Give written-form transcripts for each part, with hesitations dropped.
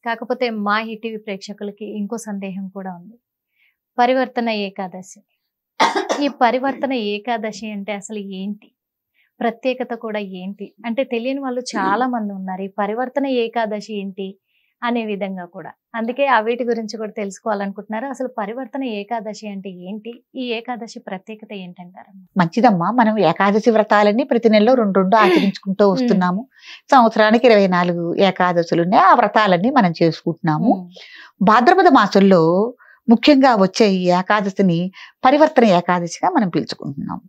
కాకపోతే మా ఈటీవీ ప్రేక్షకులకి ఇంకో సందేహం కూడా ఉంది. పరివర్తన ఏకాదశి. ఈ పరివర్తన ఏకాదశి అంటే అసలు ఏంటి? ప్రత్యేకత కూడా ఏంటి? అంటే తెలియని వాళ్ళు చాలా మంది ఉన్నారు. ఈ పరివర్తన ఏకాదశి ఏంటి అనే విధంగా కూడా. అందుకే వీటి గురించి కూడా తెలుసుకోవాలనుకుంటున్నారు. అసలు పరివర్తన ఏకాదశి అంటే ఏంటి? ఈ ఏకాదశి ప్రత్యేకత ఏంటంటారు? మంచిదమ్మా. మనం ఏకాదశి వ్రతాలన్నీ ప్రతి నెలలో 2 ఆచరించుకుంటూ వస్తున్నాము. సంవత్సరానికి 24 ఏకాదశులు ఉన్నాయి. ఆ వ్రతాలన్నీ మనం చేసుకుంటున్నాము. భాద్రపద మాసంలో ముఖ్యంగా వచ్చే ఈ ఏకాదశిని పరివర్తన ఏకాదశిగా మనం పిలుచుకుంటున్నాం.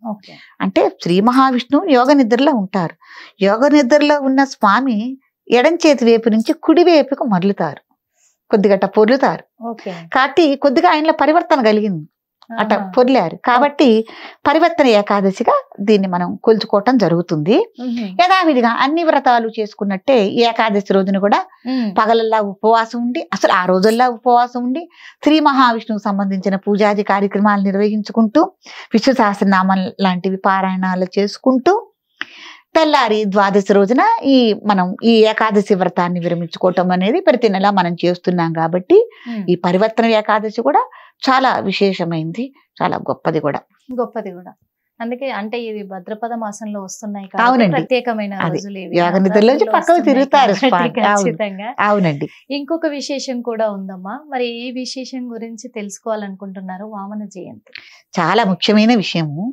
అంటే శ్రీ మహావిష్ణువు యోగ నిద్రలో ఉంటారు. యోగ నిద్రలో ఉన్న స్వామి ఎడం చేతి వైపు నుంచి కుడి వైపుకు మరలుతారు, కొద్దిగట్ట పొర్లుతారు. కాబట్టి కొద్దిగా ఆయనలో పరివర్తన కలిగింది, అట పొర్లారు. కాబట్టి పరివర్తన ఏకాదశిగా దీన్ని మనం కొలుచుకోవటం జరుగుతుంది. యథావిధిగా అన్ని వ్రతాలు చేసుకున్నట్టే ఏకాదశి రోజున కూడా పగలల్లా ఉపవాసం ఉండి, అసలు ఆ రోజుల్లా ఉపవాసం ఉండి శ్రీ మహావిష్ణువుకు సంబంధించిన పూజాది కార్యక్రమాలు నిర్వహించుకుంటూ విష్ణు సహస్రనామం లాంటివి పారాయణాలు చేసుకుంటూ తెల్లారి ద్వాదశి రోజున మనం ఈ ఏకాదశి వ్రతాన్ని విరమించుకోవటం అనేది ప్రతి నెల మనం చేస్తున్నాం. కాబట్టి ఈ పరివర్తన ఏకాదశి కూడా చాలా విశేషమైంది, చాలా గొప్పది కూడా. అందుకే అంటే ఇది భద్రపద మాసంలో వస్తున్నాయి కాబట్టి ప్రత్యేకమైన రోజులు ఇవి. యోగ నిద్రలోంచి పక్కకు తిరుగుతారు. అవునండి. ఇంకొక విశేషం కూడా ఉందమ్మా. మరి ఈ విశేషం గురించి తెలుసుకోవాలనుకుంటున్నారు. వామన జయంతి చాలా ముఖ్యమైన విషయము.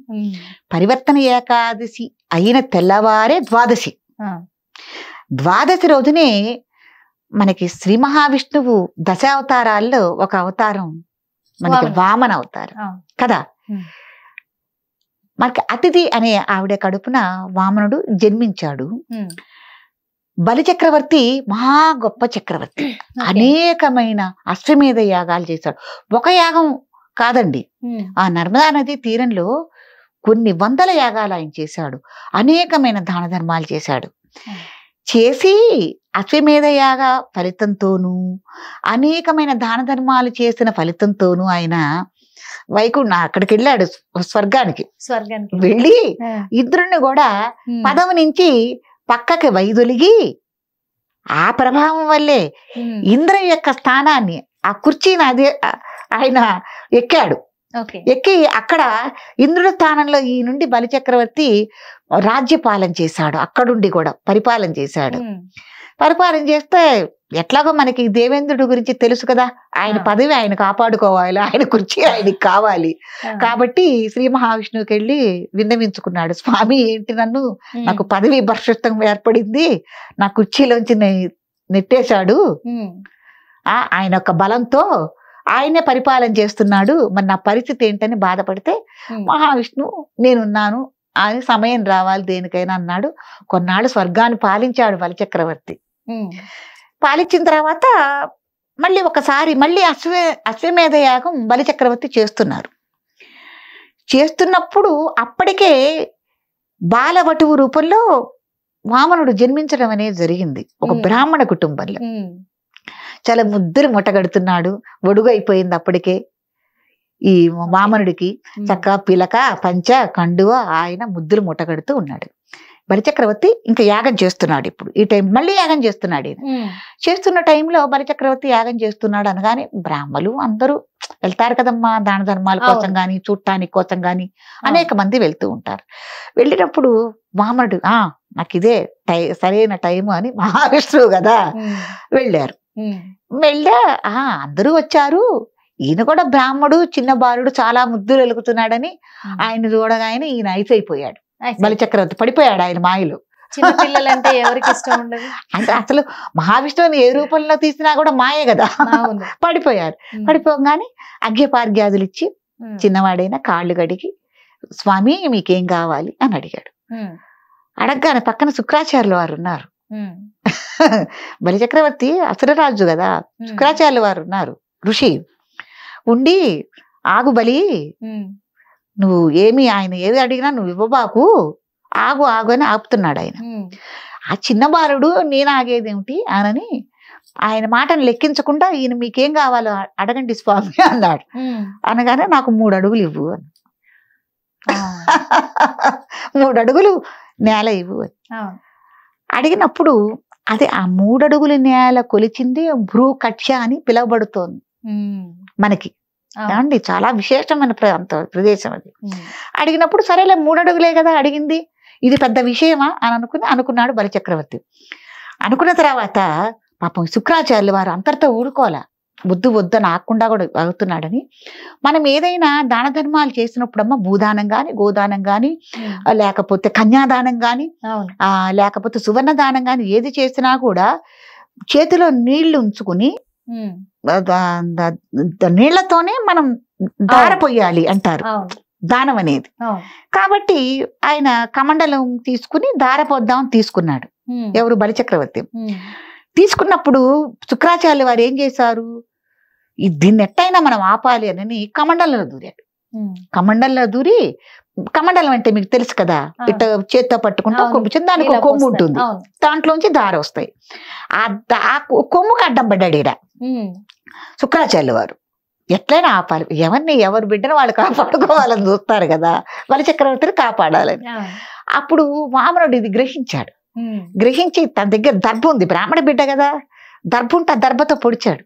పరివర్తన ఏకాదశి అయిన తెల్లవారే ద్వాదశి. ద్వాదశి రోజునే మనకి శ్రీ మహావిష్ణువు దశావతారాల్లో ఒక అవతారం మనకి వామన అవతారం కదా. మనకి అతిథి అనే ఆవిడ కడుపున వామనుడు జన్మించాడు. బలిచక్రవర్తి మహా గొప్ప చక్రవర్తి. అనేకమైన అశ్వమేధ యాగాలు చేశాడు. ఒక యాగం కాదండి, ఆ నర్మదా నది తీరంలో కొన్ని వందల యాగాలు ఆయన చేశాడు. అనేకమైన దాన ధర్మాలు చేశాడు. చేసి అశ్వమేధ యాగ ఫలితంతోనూ అనేకమైన దాన ధర్మాలు చేసిన ఫలితంతోనూ ఆయన అక్కడికి వెళ్ళాడు, స్వర్గానికి వెళ్ళి ఇంద్రుణ్ణి కూడా పదవి నుంచి పక్కకి వైదొలిగి ఆ ప్రభావం వల్లే ఇంద్ర యొక్క స్థానాన్ని, ఆ కుర్చీని అదే ఆయన ఎక్కాడు. ఎక్కి అక్కడ ఇంద్రుడి స్థానంలో ఈ నుండి బలిచక్రవర్తి రాజ్యపాలన చేశాడు. అక్కడుండి కూడా పరిపాలన చేశాడు. పరిపాలన చేస్తే ఎట్లాగో మనకి దేవేంద్రుడి గురించి తెలుసు కదా, ఆయన పదవి ఆయన కాపాడుకోవాలి, ఆయన కుర్చీ ఆయనకి కావాలి. కాబట్టి శ్రీ మహావిష్ణువుకి వెళ్ళి విన్నవించుకున్నాడు, స్వామి ఏంటి నాకు పదవి భ్రష్టత్వం ఏర్పడింది, నా కుర్చీలోంచి నెట్టేశాడు, ఆయన యొక్క బలంతో ఆయనే పరిపాలన చేస్తున్నాడు, మరి నా పరిస్థితి ఏంటని బాధపడితే మహావిష్ణువు నేనున్నాను అని సమయం రావాలి దేనికైనా అన్నాడు. కొన్నాళ్ళు స్వర్గాన్ని పాలించాడు బలిచక్రవర్తి. పాలించిన తర్వాత మళ్ళీ ఒకసారి అశ్వమేధ యాగం బలిచక్రవర్తి చేస్తున్నప్పుడు అప్పటికే బాలవటువు రూపంలో వామనుడు జన్మించడం అనేది జరిగింది ఒక బ్రాహ్మణ కుటుంబంలో. చాలా ముద్దులు ముట్టగడుతున్నాడు, ఒడుగు అయిపోయింది అప్పటికే ఈ వామనుడికి. చక్క పిలక పంచ కండువ ఆయన ముద్దులు ముట్టగడుతూ ఉన్నాడు. బలిచక్రవర్తి ఇంకా యాగం చేస్తున్నాడు. ఇప్పుడు ఈ టైం మళ్ళీ యాగం చేస్తున్నాడు. చేస్తున్న టైంలో బలిచక్రవర్తి యాగం చేస్తున్నాడు అనగానే బ్రాహ్మలు అందరూ వెళ్తారు కదమ్మా, దాన ధర్మాల కోసం గాని చూడటానికి కోసం గాని అనేక మంది వెళ్తూ ఉంటారు. వెళ్ళినప్పుడు వామనుడు నాకు ఇదే సరైన టైము అని మహావిష్ణువు కదా వెళ్ళారు. అందరూ వచ్చారు. ఈయన కూడా బ్రాహ్మడు, చిన్న బాలుడు, చాలా ముద్దులు వెలుగుతున్నాడని ఆయన చూడగానే ఈయన అయిపోయాడు. బలిచక్రవర్తి పడిపోయాడు ఆయన మాయలో. చిన్నపిల్లలంటే ఎవరికి ఇష్టం ఉండదు. అంటే అసలు మహావిష్ణువుని ఏ రూపంలో తీసినా కూడా మాయే కదా. పడిపోయారు. పడిపోగానే అర్ఘ్యపార్ఘ్యాదులు ఇచ్చి చిన్నవాడైనా కాళ్ళు గడిగి స్వామి మీకేం కావాలి అని అడిగాడు. అడగగానే పక్కన శుక్రాచార్యులు వారు ఉన్నారు. బలిచక్రవర్తి అసురరాజు కదా, శుక్రాచార్యులు వారు ఉన్నారు, ఋషి ఉండి ఆగు బలి, నువ్వు ఆయన ఏది అడిగినా నువ్వు ఇవ్వబాకు, ఆగు అని ఆపుతున్నాడు ఆయన. ఆ చిన్న బాలుడు నేను ఆగేదేమిటి అనని ఆయన మాటను లెక్కించకుండా ఈయన మీకేం కావాలో అడగండి స్వామి అన్నాడు. అనగానే నాకు 3 అడుగులు ఇవ్వు అని. 3 అడుగులు నేల ఇవ్వు అని అడిగినప్పుడు అదే ఆ 3 అడుగుల నేల కొలిచింది భ్రూ కక్ష్య అని పిలువబడుతోంది మనకి. అండి చాలా విశేషమైన ప్రదేశం అది. అడిగినప్పుడు సరేలే 3 అడుగులే కదా అడిగింది, ఇది పెద్ద విషయమా అని అనుకున్నాడు బలిచక్రవర్తి. అనుకున్న తర్వాత పాపం శుక్రాచార్యులు వారు అంతటితో ఊరుకోలే, వద్దు వద్దని ఆకుండా కూడా అవుతున్నాడని. మనం ఏదైనా దాన ధర్మాలు చేసినప్పుడమ్మా భూదానం గాని, గోదానం గాని, లేకపోతే కన్యాదానం గాని, లేకపోతే సువర్ణ దానం గాని ఏది చేసినా కూడా చేతిలో నీళ్లు ఉంచుకుని నీళ్లతోనే మనం దారపోయాలి అంటారు దానం అనేది. కాబట్టి ఆయన కమండలం తీసుకుని దారపోద్దాం తీసుకున్నాడు. ఎవరు? బలిచక్రవర్తి. తీసుకున్నప్పుడు శుక్రాచార్యులు వారు ఏం చేశారు, దీన్ని ఎట్టయినా మనం ఆపాలి అని కమండలంలో దూరాడు. కమండలంలో దూరి, కమండలం అంటే మీకు తెలుసు కదా, ఇట్ట చేత్తో పట్టుకుంటూ కొమ్ము, దానికి ఒక కొమ్ము ఉంటుంది, దాంట్లోంచి దార వస్తాయి. ఆ కొమ్ముకి అడ్డం పడ్డాడు ఈడ శుక్రాచార్యులు వారు. ఎట్లయినా ఆపాలి, ఎవరి బిడ్డను వాళ్ళు కాపాడుకోవాలని చూస్తారు కదా, బలిచక్రవర్తిని కాపాడాలని. అప్పుడు వామనుడు ఇది గ్రహించాడు. గ్రహించి తన దగ్గర దర్భ ఉంది, బ్రాహ్మణ బిడ్డ కదా, దర్భ ఉంటే ఆ దర్భతో పొడిచాడు,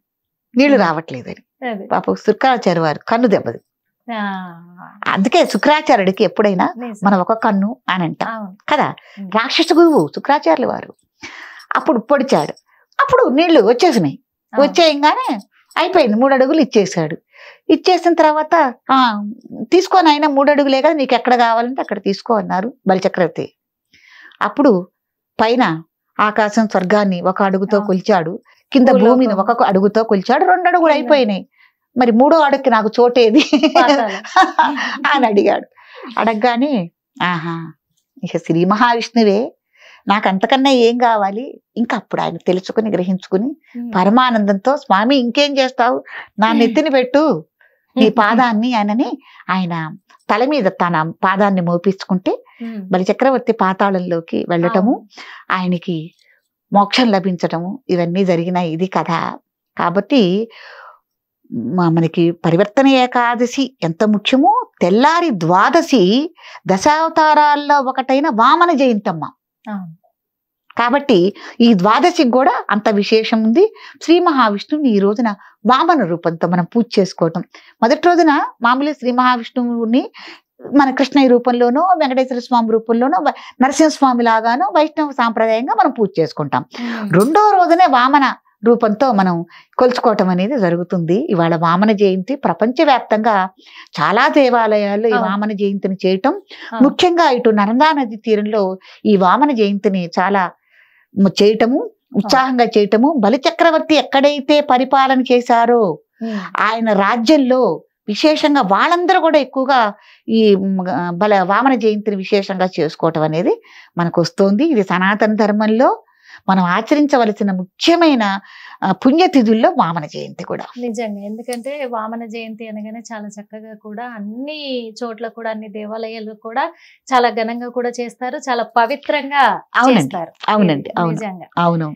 నీళ్లు రావట్లేదని. పాప శుక్రాచార్య వారు కన్ను దెబ్బది. అందుకే శుక్రాచార్యుడికి ఎప్పుడైనా మనం ఒక కన్ను అని అంటాం కదా. రాక్షస గురువు శుక్రాచార్యుల వారు. అప్పుడు పొడిచాడు, అప్పుడు నీళ్లు వచ్చేసినాయి. వచ్చేయంగానే అయిపోయింది, 3 అడుగులు ఇచ్చేసాడు. ఇచ్చేసిన తర్వాత తీసుకొని అయినా 3 అడుగులే కదా, నీకు ఎక్కడ కావాలంటే అక్కడ తీసుకో అన్నారు బలిచక్రవర్తి. అప్పుడు పైన ఆకాశం స్వర్గాన్ని 1 అడుగుతో కొలిచాడు, కింద భూమిని 1 అడుగుతో కొలిచాడు. 2 అడుగులు అయిపోయినాయి, మరి 3వ అడుగుకి నాకు చోటేది అని అడిగాడు. అడగగానే ఆహా ఇక శ్రీ మహావిష్ణువే, నాకు అంతకన్నా ఏం కావాలి. ఇంకా అప్పుడు ఆయన తెలుసుకుని గ్రహించుకుని పరమానందంతో, స్వామి ఇంకేం చేస్తావు, నా నెత్తిని పెట్టు నీ పాదాన్ని అనని ఆయన తల మీద తన పాదాన్ని మోపించుకుంటే బలిచక్రవర్తి పాతాళంలోకి వెళ్ళటము, ఆయనకి మోక్షం లభించటము, ఇవన్నీ జరిగినాయి. ఇది కథ. కాబట్టి మనకి పరివర్తన ఏకాదశి ఎంత ముఖ్యమో, తెల్లారి ద్వాదశి దశావతారాల్లో ఒకటైన వామన జయంతమ్మ. కాబట్టి ఈ ద్వాదశికి కూడా అంత విశేషం ఉంది. శ్రీ మహావిష్ణువుని ఈ రోజున వామన రూపంతో మనం పూజ చేసుకోవటం. మొదటి రోజున మామూలు శ్రీ మహావిష్ణువుని మన కృష్ణయ్య రూపంలోనో, వెంకటేశ్వర స్వామి రూపంలోనో, నరసింహస్వామి లాగానో వైష్ణవ సాంప్రదాయంగా మనం పూజ చేసుకుంటాం. 2వ రోజునే వామన రూపంతో మనం కొలుచుకోవటం అనేది జరుగుతుంది. ఇవాళ వామన జయంతి ప్రపంచవ్యాప్తంగా చాలా దేవాలయాల్లో ఈ వామన జయంతిని చేయటం, ముఖ్యంగా ఇటు నర్మదా నది తీరంలో ఈ వామన జయంతిని చాలా చేయటము, ఉత్సాహంగా చేయటము. బలిచక్రవర్తి ఎక్కడైతే పరిపాలన చేశారో ఆయన రాజ్యంలో విశేషంగా వాళ్ళందరూ కూడా ఎక్కువగా ఈ వామన జయంతిని విశేషంగా చేసుకోవటం అనేది మనకు వస్తుంది. ఇది సనాతన ధర్మంలో మనం ఆచరించవలసిన ముఖ్యమైన పుణ్యతిథుల్లో వామన జయంతి కూడా. నిజంగా, ఎందుకంటే వామన జయంతి అనగానే చాలా చక్కగా కూడా అన్ని చోట్ల కూడా, అన్ని దేవాలయాలు కూడా చాలా ఘనంగా కూడా చేస్తారు, చాలా పవిత్రంగా చేస్తారు. అవునండి, నిజంగా అవును.